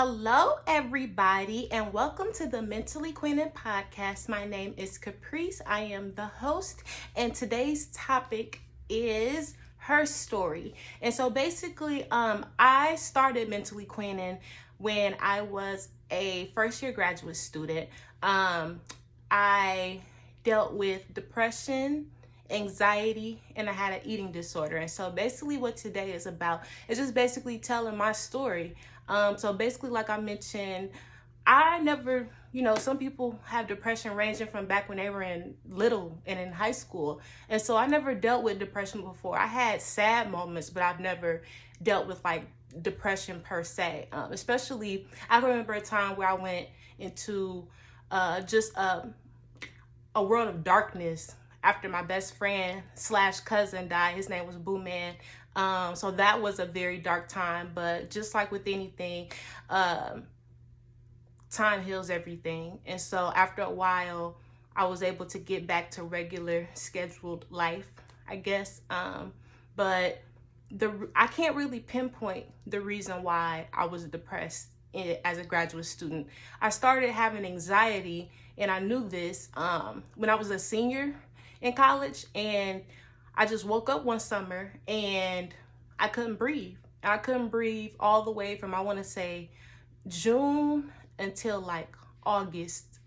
Hello, everybody, and welcome to the Mentally Queenin podcast. My name is Caprice. I am the host, and today's topic is her story. And so basically, I started Mentally Queenin when I was a first year graduate student. I dealt with depression, anxiety, and I had an eating disorder. And so basically what today is about is just basically telling my story. So basically, like I mentioned, I never, some people have depression ranging from back when they were in little and in high school. And so I never dealt with depression before. I had sad moments, but I've never dealt with like depression per se. Especially, I remember a time where I went into just a world of darkness after my best friend / cousin died. His name was Boo Man. So that was a very dark time, but just like with anything, time heals everything. And so after a while, I was able to get back to regular scheduled life, I guess. But I can't really pinpoint the reason why I was depressed as a graduate student. I started having anxiety, and I knew this when I was a senior in college, and I just woke up one summer and I couldn't breathe. And I couldn't breathe all the way from, I want to say, June until like August.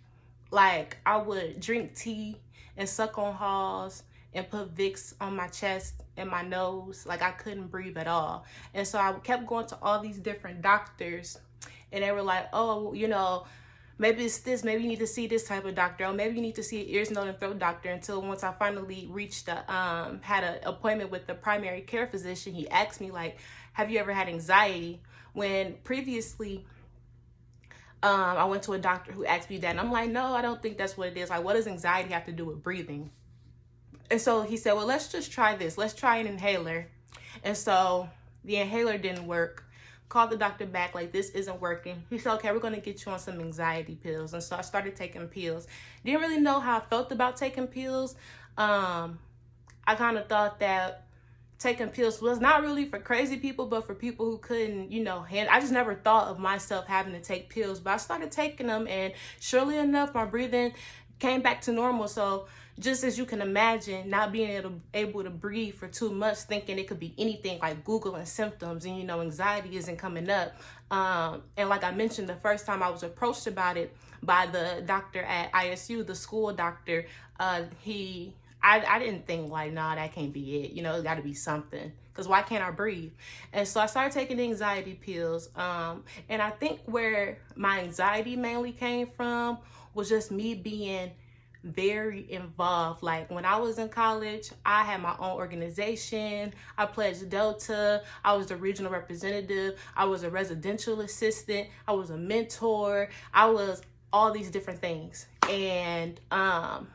Like, I would drink tea and suck on halls and put Vicks on my chest and my nose. Like, I couldn't breathe at all. And so I kept going to all these different doctors, and they were like, oh, maybe it's this, maybe you need to see this type of doctor, or maybe you need to see an ears, nose, and throat doctor. Until once I finally had an appointment with the primary care physician, he asked me, like, have you ever had anxiety? When previously, I went to a doctor who asked me that, and I'm like, no, I don't think that's what it is. Like, what does anxiety have to do with breathing? And so he said, well, let's just try this. Let's try an inhaler. And so the inhaler didn't work. Called the doctor back, like, this isn't working. He said, okay, we're going to get you on some anxiety pills. And so I started taking pills. Didn't really know how I felt about taking pills. I kind of thought that taking pills was not really for crazy people, but for people who couldn't, I just never thought of myself having to take pills. But I started taking them, and surely enough, my breathing came back to normal. So just as you can imagine, not being able to breathe for 2 months, thinking it could be anything, like Googling symptoms, and anxiety isn't coming up. And like I mentioned, the first time I was approached about it by the doctor at ISU, the school doctor, I didn't think like, nah, that can't be it. It's got to be something, because why can't I breathe? And so I started taking the anxiety pills. And I think where my anxiety mainly came from was just me being very involved. Like, when I was in college, I had my own organization. I pledged Delta. I was the regional representative. I was a residential assistant. I was a mentor. I was all these different things. And I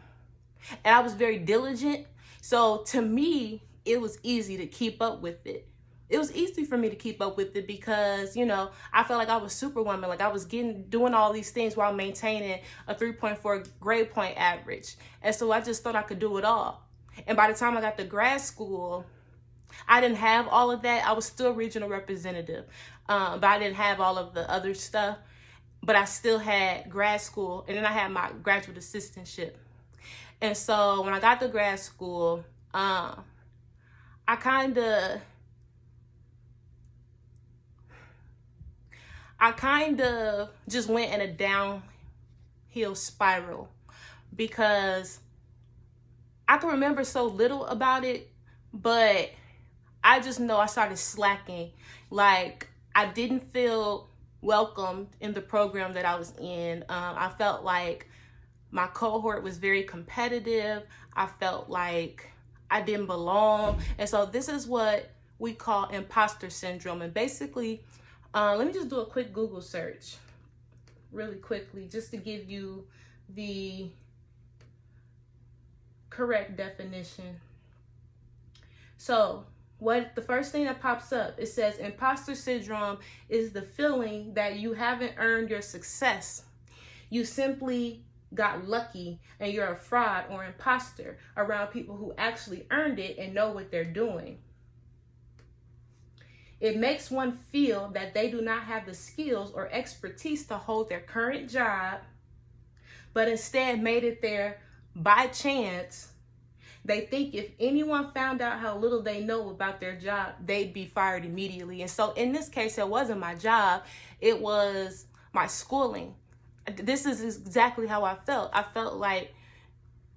was very diligent. So to me, it was easy to keep up with it. It was easy for me to keep up with it because, I felt like I was superwoman. Like, I was doing all these things while maintaining a 3.4 grade point average. And so I just thought I could do it all. And by the time I got to grad school, I didn't have all of that. I was still regional representative, but I didn't have all of the other stuff. But I still had grad school, and then I had my graduate assistantship. And so when I got to grad school, I kind of just went in a downhill spiral, because I can remember so little about it, but I just know I started slacking. Like, I didn't feel welcomed in the program that I was in. I felt like my cohort was very competitive. I felt like I didn't belong. And so this is what we call imposter syndrome. And basically, let me just do a quick Google search really quickly, just to give you the correct definition. So the first thing that pops up, it says imposter syndrome is the feeling that you haven't earned your success. You simply got lucky, and you're a fraud or imposter around people who actually earned it and know what they're doing. It makes one feel that they do not have the skills or expertise to hold their current job, but instead made it there by chance. They think if anyone found out how little they know about their job, they'd be fired immediately. And so in this case, it wasn't my job, it was my schooling. This is exactly how I felt. I felt like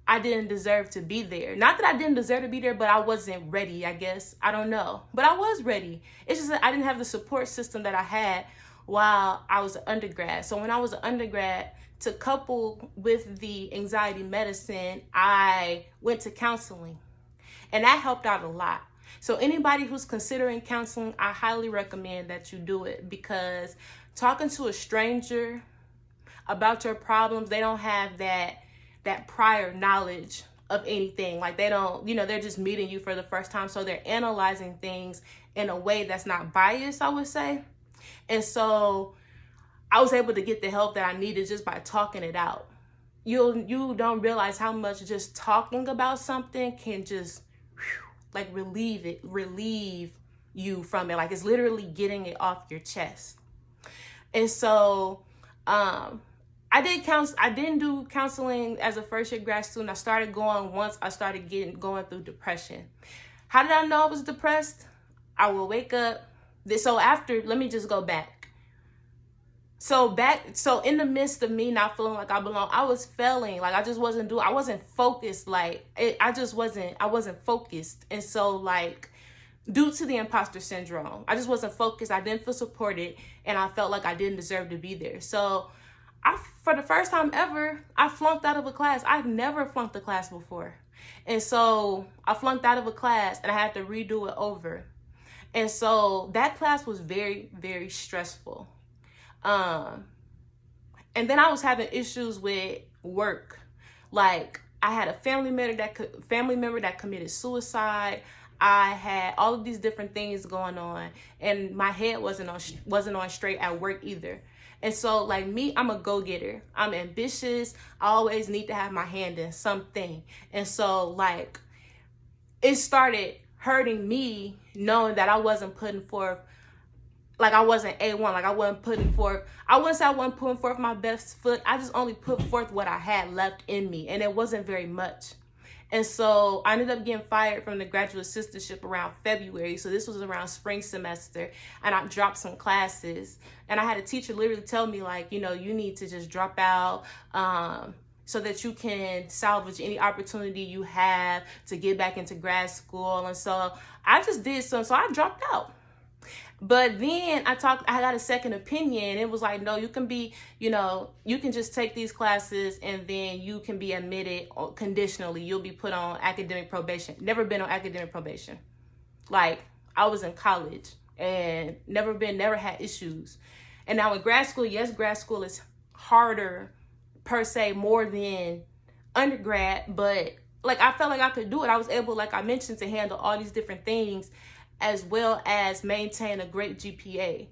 I didn't deserve to be there. Not that I didn't deserve to be there, but I wasn't ready, I guess. I don't know. But I was ready. It's just that I didn't have the support system that I had while I was an undergrad. So when I was an undergrad, to couple with the anxiety medicine, I went to counseling. And that helped out a lot. So anybody who's considering counseling, I highly recommend that you do it, because talking to a stranger about your problems, they don't have that prior knowledge of anything. Like they don't, they're just meeting you for the first time. So they're analyzing things in a way that's not biased, I would say. And so I was able to get the help that I needed just by talking it out. You don't realize how much just talking about something can just relieve you from it. Like it's literally getting it off your chest. And so, I didn't do counseling as a first year grad student. I started going once I started going through depression. How did I know I was depressed? I will wake up. Let me just go back. So in the midst of me not feeling like I belong, I was failing. Like I just I wasn't focused. I wasn't focused. And so due to the imposter syndrome, I just wasn't focused. I didn't feel supported, and I felt like I didn't deserve to be there. So for the first time ever, I flunked out of a class. I've never flunked a class before. And so I flunked out of a class and I had to redo it over. And so that class was very, very stressful. And then I was having issues with work. Like I had a family member that committed suicide. I had all of these different things going on, and my head wasn't on straight at work either. And so me, I'm a go-getter. I'm ambitious. I always need to have my hand in something. And so it started hurting me knowing that I wasn't putting forth, I wasn't A1, I wasn't putting forth, I wouldn't say I wasn't putting forth my best foot. I just only put forth what I had left in me, and it wasn't very much. And so I ended up getting fired from the graduate assistantship around February. So this was around spring semester, and I dropped some classes. And I had a teacher literally tell me you need to just drop out so that you can salvage any opportunity you have to get back into grad school. And so I just did so I dropped out. But then I got a second opinion. It was no, you can be, you can just take these classes and then you can be admitted conditionally. You'll be put on academic probation. Never been on academic probation. I was in college and never had issues. And now in grad school, yes, grad school is harder per se, more than undergrad, but I felt like I could do it. I was able, like I mentioned, to handle all these different things, as well as maintain a great GPA.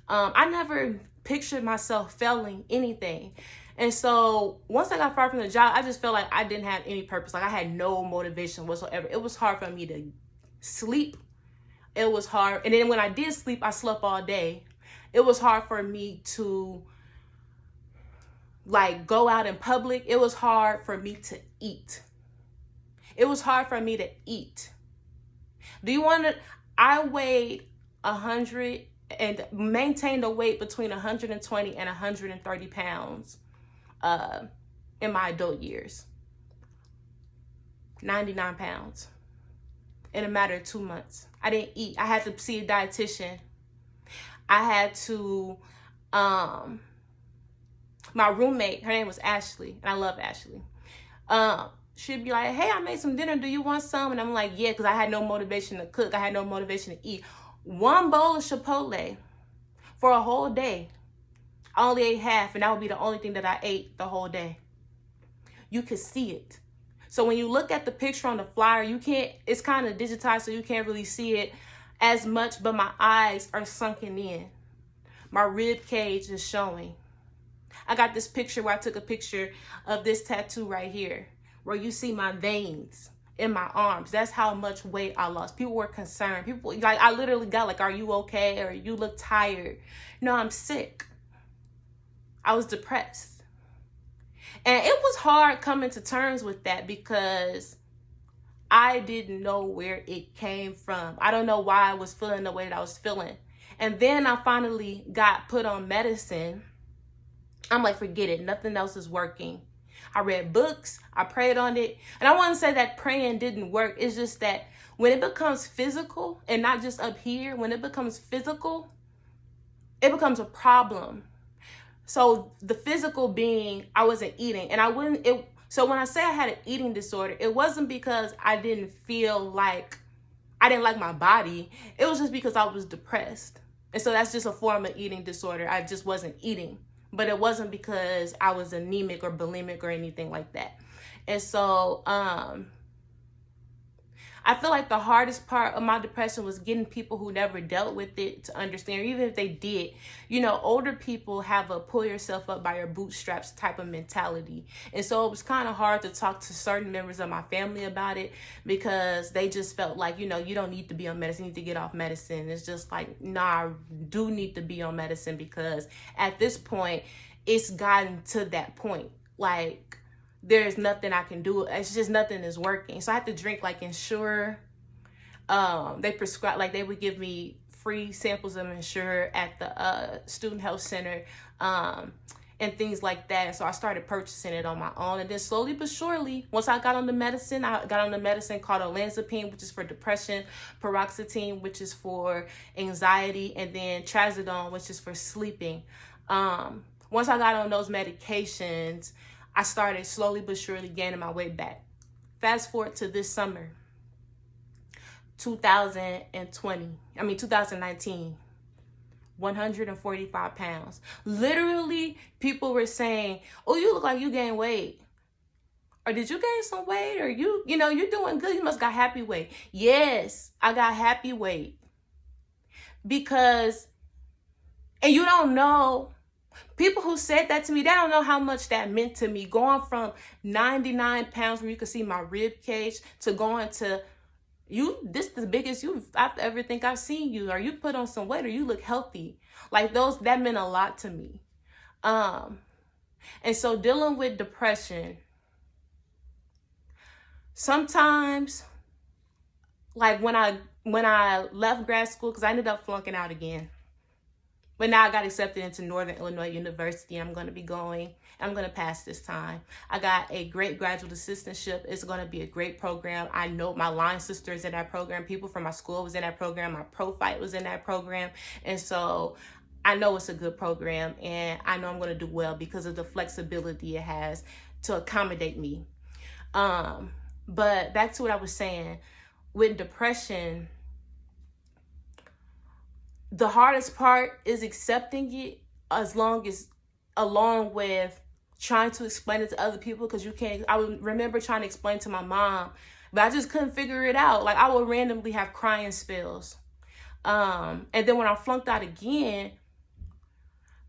I never pictured myself failing anything. And so once I got fired from the job, I just felt like I didn't have any purpose. I had no motivation whatsoever. It was hard for me to sleep. It was hard. And then when I did sleep, I slept all day. It was hard for me to go out in public. It was hard for me to eat. It was hard for me to eat. I weighed 100 and maintained a weight between 120 and 130 pounds in my adult years. 99 pounds in a matter of 2 months. I didn't eat. I had to see a dietitian. I had to, my roommate, her name was Ashley, and I love Ashley. She'd be like, hey, I made some dinner. Do you want some? And I'm like, yeah, because I had no motivation to cook. I had no motivation to eat. One bowl of Chipotle for a whole day. I only ate half, and that would be the only thing that I ate the whole day. You could see it. So when you look at the picture on the flyer, it's kind of digitized, so you can't really see it as much, but my eyes are sunken in. My rib cage is showing. I got this picture where I took a picture of this tattoo right here, where you see my veins. in my arms. That's how much weight I lost. People were concerned. People, like, I literally got like, are you okay? Or you look tired. No, I'm sick. I was depressed. And it was hard coming to terms with that because I didn't know where it came from. I don't know why I was feeling the way that I was feeling. And then I finally got put on medicine. I'm like, forget it. Nothing else is working. I read books. I prayed on it. And I wouldn't say that praying didn't work. It's just that when it becomes physical and not just up here, when it becomes physical, it becomes a problem. So the physical being, I wasn't eating. And so when I say I had an eating disorder, it wasn't because I didn't feel like, I didn't like my body. It was just because I was depressed. And so that's just a form of eating disorder. I just wasn't eating. But it wasn't because I was anemic or bulimic or anything like that. And so I feel like the hardest part of my depression was getting people who never dealt with it to understand, or even if they did. You know, older people have a pull yourself up by your bootstraps type of mentality. And so it was kind of hard to talk to certain members of my family about it because they just felt like, you know, you don't need to be on medicine, you need to get off medicine. It's just like, nah, I do need to be on medicine because at this point, it's gotten to that point. Like, there's nothing I can do. It's just nothing is working. So I had to drink like Ensure. They prescribed, like they would give me free samples of Ensure at the student health center and things like that. And so I started purchasing it on my own. And then slowly but surely, once I got on the medicine, I got on the medicine called olanzapine, which is for depression, paroxetine, which is for anxiety, and then trazodone, which is for sleeping. Once I got on those medications, I started slowly but surely gaining my weight back. Fast forward to this summer, 2019, 145 pounds. Literally, people were saying, oh, you look like you gained weight. Or did you gain some weight? Or you're doing good. You must got happy weight. Yes, I got happy weight. Because, and you don't know, people who said that to me, they don't know how much that meant to me. Going from 99 pounds where you could see my rib cage to going to, this is the biggest I've ever think I've seen you. Or you put on some weight or you look healthy. Like that meant a lot to me. And so dealing with depression, sometimes, like when I left grad school, because I ended up flunking out again. But now I got accepted into Northern Illinois University. I'm going to be going. I'm going to pass this time. I got a great graduate assistantship. It's going to be a great program. I know my line sister is in that program. People from my school was in that program. My pro-fight was in that program. And so I know it's a good program. And I know I'm going to do well because of the flexibility it has to accommodate me. But back to what I was saying. With depression, the hardest part is accepting it along with trying to explain it to other people, because you can't. I would remember trying to explain to my mom, but I just couldn't figure it out. Like I would randomly have crying spells. And then when I flunked out again,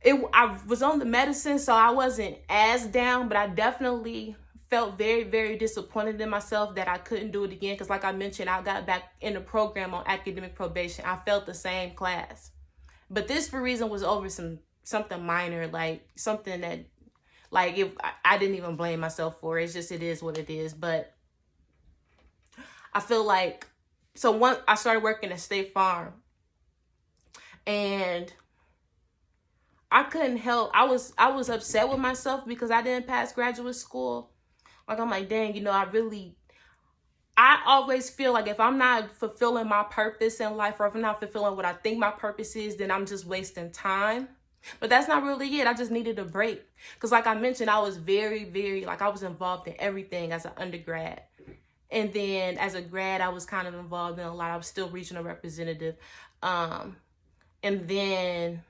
I was on the medicine, so I wasn't as down, but I definitely felt very, very disappointed in myself that I couldn't do it again. Because like I mentioned, I got back in the program on academic probation. I failed the same class. But this for reason was over something minor, like something that, like, if I didn't even blame myself for it. It's just, it is what it is. But I feel like, so once I started working at State Farm, and I couldn't help, I was upset with myself because I didn't pass graduate school. Like, I'm like, dang, I always feel like if I'm not fulfilling my purpose in life, or if I'm not fulfilling what I think my purpose is, then I'm just wasting time. But that's not really it. I just needed a break. Because like I mentioned, I was very, very, like I was involved in everything as an undergrad. And then as a grad, I was kind of involved in a lot. I was still regional representative. And then,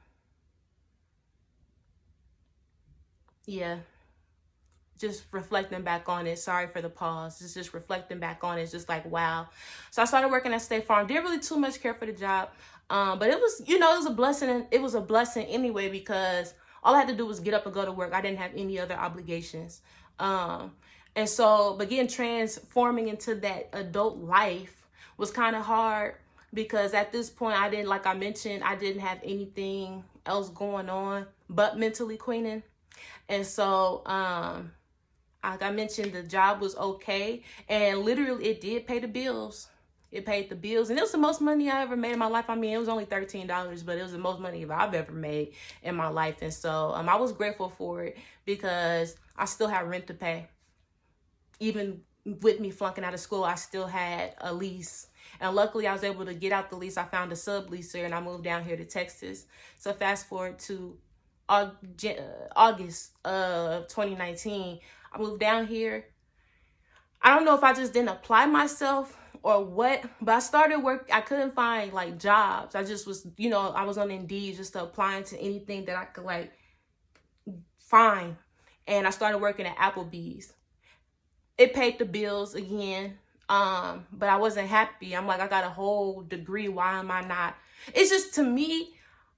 yeah. Just reflecting back on it. Sorry for the pause. It's just reflecting back on it. It's just like, wow. So I started working at State Farm. Didn't really too much care for the job. But it was, it was a blessing. It was a blessing anyway, because all I had to do was get up and go to work. I didn't have any other obligations. And so, but again, transforming into that adult life was kind of hard because at this point, I didn't, like I mentioned, I didn't have anything else going on but Mentally Queenin. And so, like I mentioned, the job was okay. And literally, it did pay the bills. It paid the bills. And it was the most money I ever made in my life. I mean, it was only $13, but it was the most money I've ever made in my life. And so I was grateful for it because I still had rent to pay. Even with me flunking out of school, I still had a lease. And luckily, I was able to get out the lease. I found a subleaser and I moved down here to Texas. So fast forward to August of 2019, I moved down here. I don't know if I just didn't apply myself or what, but I started work. I couldn't find like jobs. I just was, I was on Indeed just applying to anything that I could like find. And I started working at Applebee's. It paid the bills again, but I wasn't happy. I'm like, I got a whole degree. Why am I not? It's just, to me,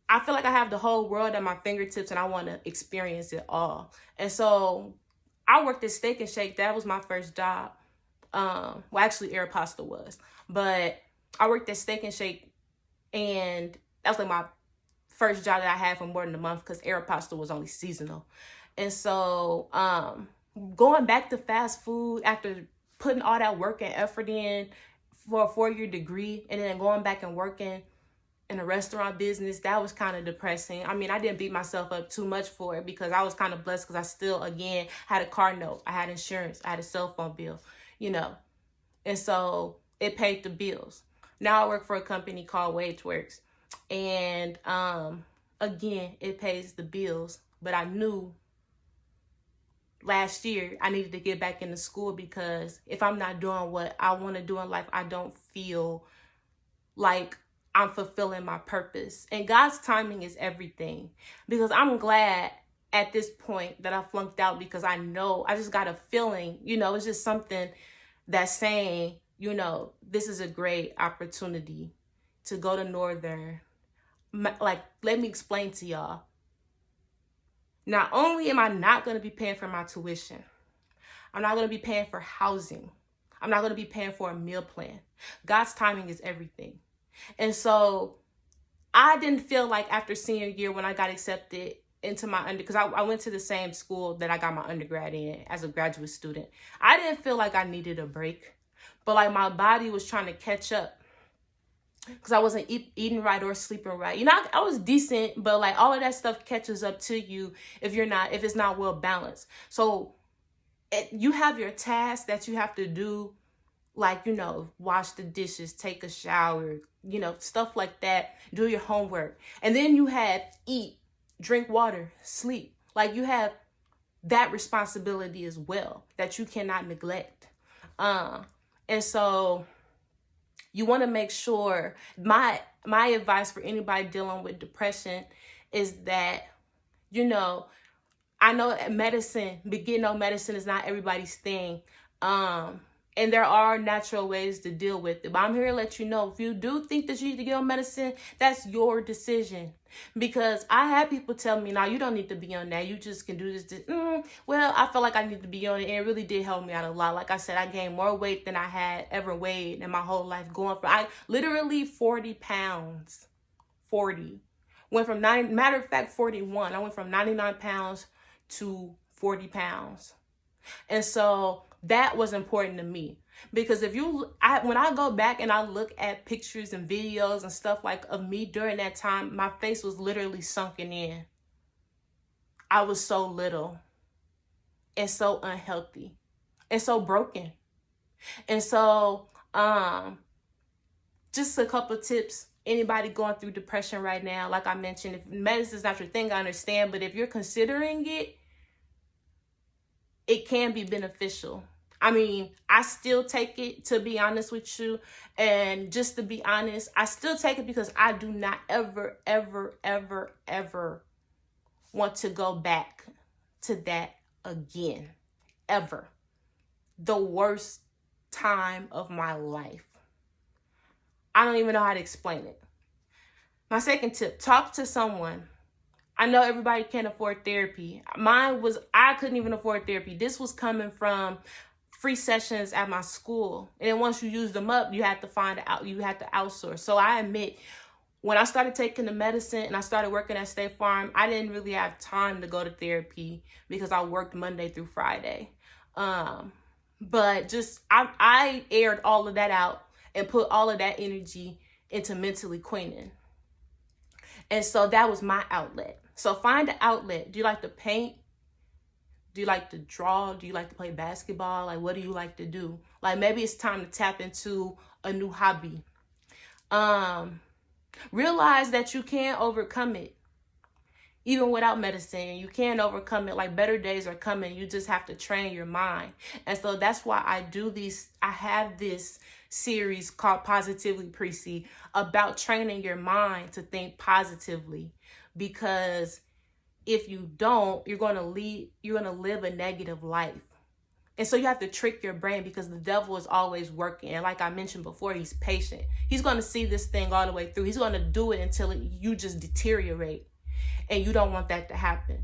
I feel like I have the whole world at my fingertips and I want to experience it all. And so I worked at Steak and Shake. That was my first job. Well, actually, Aeropostale was. But I worked at Steak and Shake, and that was like my first job that I had for more than a month because Aeropostale was only seasonal. And so going back to fast food after putting all that work and effort in for a 4-year degree and then going back and working in a restaurant business, that was kind of depressing. I mean, I didn't beat myself up too much for it because I was kind of blessed because I still, again, had a car note. I had insurance. I had a cell phone bill, And so it paid the bills. Now I work for a company called WageWorks. And again, it pays the bills. But I knew last year I needed to get back into school because if I'm not doing what I want to do in life, I don't feel like I'm fulfilling my purpose. And God's timing is everything. Because I'm glad at this point that I flunked out because I know, I just got a feeling, it's just something that's saying, this is a great opportunity to go to Northern. Like, let me explain to y'all. Not only am I not going to be paying for my tuition, I'm not going to be paying for housing. I'm not going to be paying for a meal plan. God's timing is everything. And so I didn't feel like after senior year when I got accepted into my because I went to the same school that I got my undergrad in as a graduate student. I didn't feel like I needed a break, but like my body was trying to catch up because I wasn't eating right or sleeping right. I was decent, but like all of that stuff catches up to you if it's not well balanced. So you have your tasks that you have to do, like, wash the dishes, take a shower, stuff like that, do your homework. And then you have eat, drink water, sleep. Like you have that responsibility as well that you cannot neglect. And so you want to make sure, my advice for anybody dealing with depression is that, I know medicine, getting on medicine is not everybody's thing. And there are natural ways to deal with it. But I'm here to let you know, if you do think that you need to get on medicine, that's your decision. Because I had people tell me, no, you don't need to be on that. You just can do this. Well, I felt like I need to be on it. And it really did help me out a lot. Like I said, I gained more weight than I had ever weighed in my whole life. I literally 40 pounds. 40. Went from matter of fact, 41. I went from 99 pounds to 40 pounds. And so that was important to me because when I go back and I look at pictures and videos and stuff like of me during that time, my face was literally sunken in. I was so little and so unhealthy and so broken. And so, just a couple tips. Anybody going through depression right now, like I mentioned, if medicine is not your thing, I understand. But if you're considering it, it can be beneficial. I mean, I still take it, to be honest with you. And just to be honest, I still take it because I do not ever, ever, ever, ever want to go back to that again. Ever. The worst time of my life. I don't even know how to explain it. My second tip, talk to someone. I know everybody can't afford therapy. I couldn't even afford therapy. This was coming from free sessions at my school. And then once you use them up, you had to outsource. So I admit, when I started taking the medicine and I started working at State Farm, I didn't really have time to go to therapy because I worked Monday through Friday. But I aired all of that out and put all of that energy into Mentally Queenin. And so that was my outlet. So find an outlet. Do you like to paint? Do you like to draw? Do you like to play basketball? Like, what do you like to do? Like, maybe it's time to tap into a new hobby. Realize that you can overcome it. Even without medicine, you can overcome it. Like, better days are coming. You just have to train your mind. And so that's why I have this series called Positively Precy about training your mind to think positively. Because if you don't, you're going to live a negative life. And so you have to trick your brain, because the devil is always working. And like I mentioned before, he's patient. He's going to see this thing all the way through. He's going to do it until you just deteriorate. And you don't want that to happen.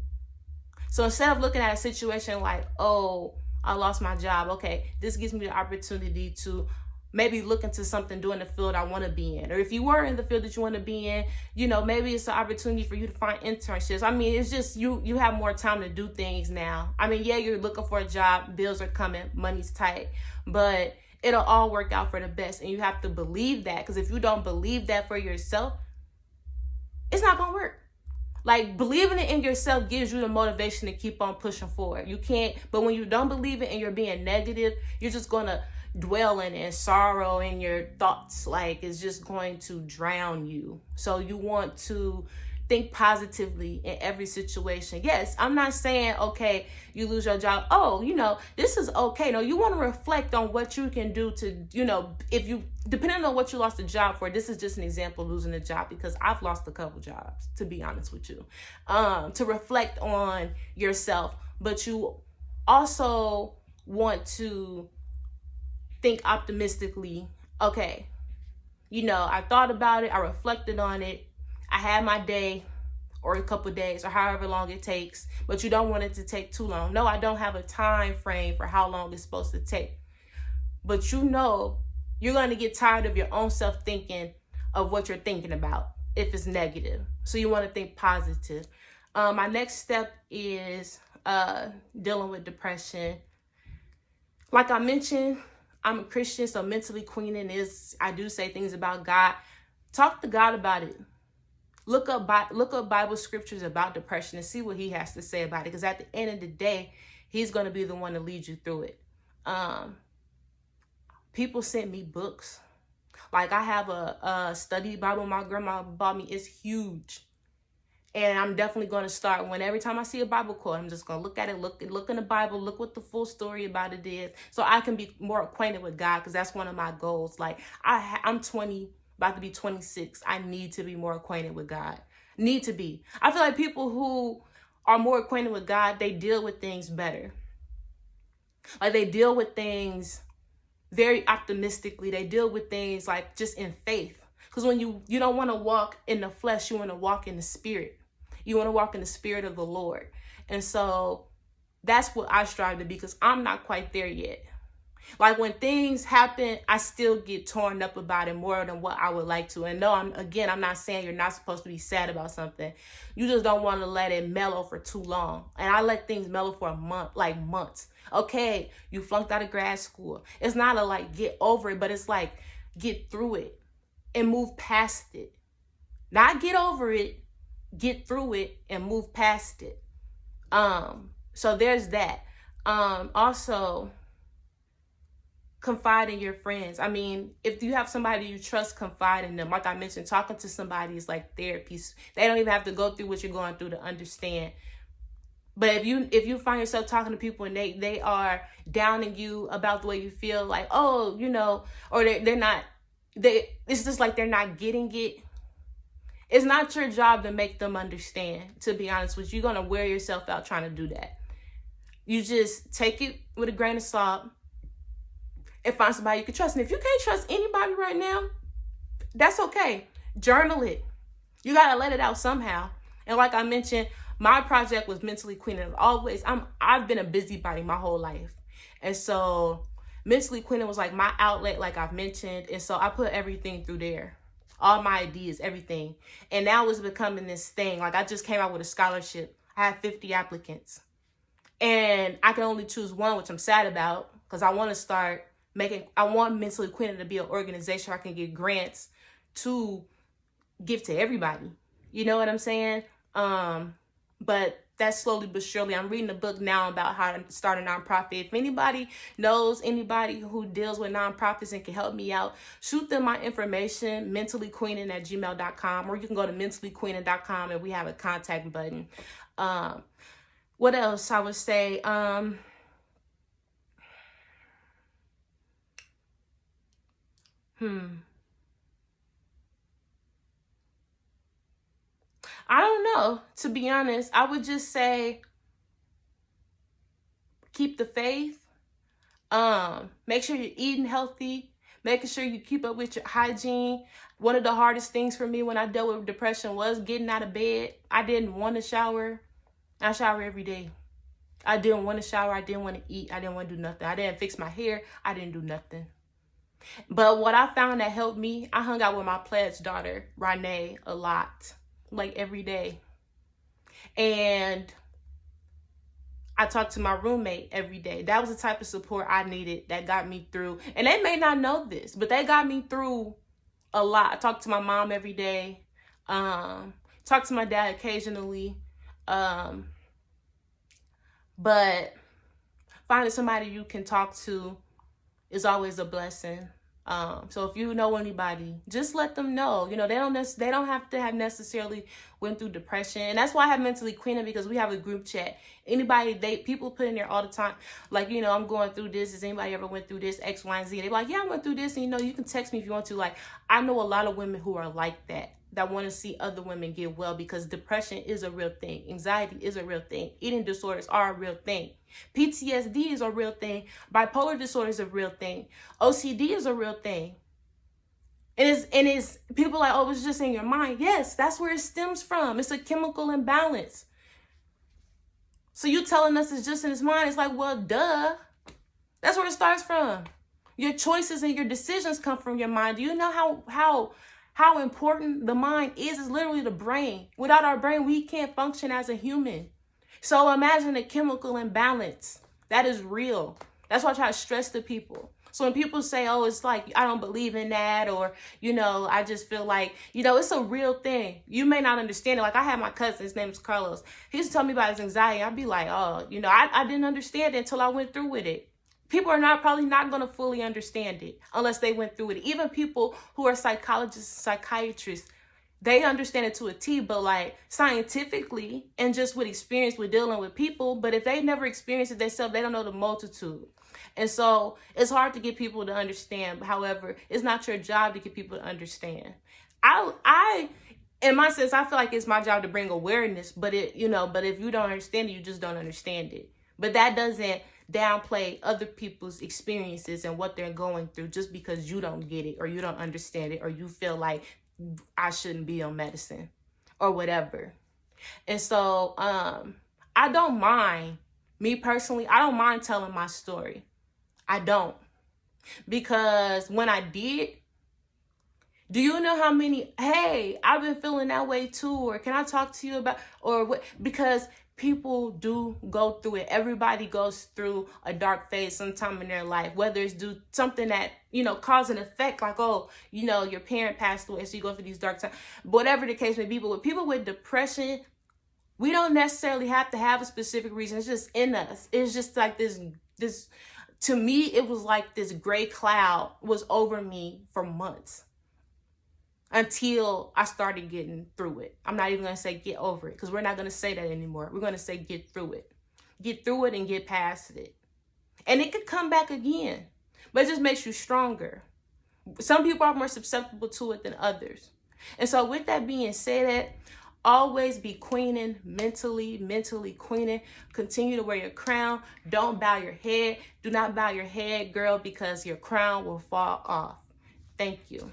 So instead of looking at a situation like, oh, I lost my job. Okay, this gives me the opportunity to maybe look into something, doing the field I want to be in. Or if you were in the field that you want to be in, maybe it's an opportunity for you to find internships. I mean, it's just you have more time to do things now. I mean, yeah, you're looking for a job, bills are coming, money's tight, but it'll all work out for the best. And you have to believe that, because if you don't believe that for yourself, it's not going to work. Like, believing it in yourself gives you the motivation to keep on pushing forward. You can't, but when you don't believe it and you're being negative, you're just going to dwell in sorrow in your thoughts. Like, it's just going to drown you. So you want to think positively in every situation. Yes, I'm not saying, okay, you lose your job, oh, this is okay. No, you want to reflect on what you can do to, depending on what you lost a job for. This is just an example of losing a job, because I've lost a couple jobs, to be honest with you. To reflect on yourself, but you also want to think optimistically. Okay, I thought about it, I reflected on it, I had my day or a couple of days or however long it takes, but you don't want it to take too long. No, I don't have a time frame for how long it's supposed to take. But you're going to get tired of your own self thinking of what you're thinking about if it's negative. So you want to think positive. My next step is dealing with depression. Like I mentioned, I'm a Christian, so Mentally Queenin is, I do say things about God. Talk to God about it. Look up Bible scriptures about depression and see what he has to say about it. Because at the end of the day, he's going to be the one to lead you through it. People sent me books. Like, I have a study Bible my grandma bought me. It's huge. And I'm definitely going to start, every time I see a Bible quote, I'm just going to look at it, look in the Bible, look what the full story about it is, so I can be more acquainted with God, because that's one of my goals. Like, I'm 20, about to be 26. I need to be more acquainted with God. Need to be. I feel like people who are more acquainted with God, they deal with things better. Like, they deal with things very optimistically. They deal with things like just in faith. Because when you don't want to walk in the flesh, you want to walk in the spirit. You want to walk in the spirit of the Lord. And so that's what I strive to be, because I'm not quite there yet. Like, when things happen, I still get torn up about it more than what I would like to. And no, I'm not saying you're not supposed to be sad about something. You just don't want to let it mellow for too long. And I let things mellow for a month, like months. Okay, you flunked out of grad school. It's not a get over it, but it's like get through it and move past it. Not get over it, get through it and move past it. So there's that. Also, confide in your friends. I mean, if you have somebody you trust, confide in them. Like I mentioned, talking to somebody is like therapy. They don't even have to go through what you're going through to understand. But if you find yourself talking to people and they are downing you about the way you feel, like, oh, or it's just like they're not getting it. It's not your job to make them understand, to be honest with you. You're going to wear yourself out trying to do that. You just take it with a grain of salt and find somebody you can trust. And if you can't trust anybody right now, that's okay. Journal it. You got to let it out somehow. And like I mentioned, my project was Mentally Queenin. I've been a busybody my whole life. And so Mentally Queenin was like my outlet, like I've mentioned. And so I put everything through there. All my ideas, everything. And now it's becoming this thing. Like I just came out with a scholarship. I had 50 applicants. And I can only choose one, which I'm sad about, because I want Mentally Queenin to be an organization where I can get grants to give to everybody. You know what I'm saying? But that's slowly but surely. I'm reading a book now about how to start a nonprofit. If anybody knows anybody who deals with nonprofits and can help me out, shoot them my information, mentallyqueenin@gmail.com, or you can go to mentallyqueenin.com and we have a contact button. What else I would say? I don't know. To be honest, I would just say keep the faith. Make sure you're eating healthy. Making sure you keep up with your hygiene. One of the hardest things for me when I dealt with depression was getting out of bed. I didn't want to shower. I shower every day. I didn't want to shower. I didn't want to eat. I didn't want to do nothing. I didn't fix my hair. I didn't do nothing. But what I found that helped me, I hung out with my pledge daughter, Renee, a lot. Like every day. And I talked to my roommate every day. That was the type of support I needed that got me through. And they may not know this, but they got me through a lot. I talked to my mom every day. Talk to my dad occasionally. But finding somebody you can talk to is always a blessing. So if you know anybody, just let them know. You know, they don't have to have necessarily went through depression. And that's why I have Mentally Queenin, because we have a group chat. People put in there all the time, like, you know, I'm going through this. Has anybody ever went through this, X, Y, and Z? They're like, yeah, I went through this. And, you know, you can text me if you want to. Like, I know a lot of women who are like that want to see other women get well, because depression is a real thing. Anxiety is a real thing. Eating disorders are a real thing. PTSD is a real thing. Bipolar disorder is a real thing. OCD is a real thing. And it's people like, oh, it's just in your mind. Yes, that's where it stems from. It's a chemical imbalance. So you telling us it's just in his mind? It's like, well, duh. That's where it starts from. Your choices and your decisions come from your mind. Do you know how important the mind is? It's literally the brain. Without our brain, we can't function as a human. So imagine a chemical imbalance. That is real. That's why I try to stress to people. So when people say, oh, it's like, I don't believe in that, or, you know, I just feel like, you know, it's a real thing. You may not understand it. Like, I had my cousin, his name is Carlos. He used to tell me about his anxiety. I'd be like, oh, you know, I didn't understand it until I went through with it. People are probably not going to fully understand it unless they went through it. Even people who are psychologists, psychiatrists, they understand it to a T, but like scientifically and just with experience with dealing with people. But if they never experienced it themselves, they don't know the multitude. And so it's hard to get people to understand. However, it's not your job to get people to understand. In my sense, I feel like it's my job to bring awareness, but if you don't understand it, you just don't understand it. But that doesn't downplay other people's experiences and what they're going through just because you don't get it or you don't understand it or you feel like I shouldn't be on medicine or whatever. And so I don't mind, me personally, I don't mind telling my story. I don't. Because when I did, do you know how many, hey, I've been feeling that way too, or can I talk to you about, or what? Because people do go through it. Everybody goes through a dark phase sometime in their life, whether it's due something that, you know, cause an effect, like, oh, you know, your parent passed away, so you go through these dark times, whatever the case may be. But with people with depression, we don't necessarily have to have a specific reason. It's just in us. It's just like this, to me, it was like this gray cloud was over me for months until I started getting through it. I'm not even going to say get over it, because we're not going to say that anymore. We're going to say get through it. Get through it and get past it. And it could come back again, but it just makes you stronger. Some people are more susceptible to it than others. And so with that being said, always be queening, mentally queening. Continue to wear your crown. Don't bow your head. Do not bow your head, girl, because your crown will fall off. Thank you.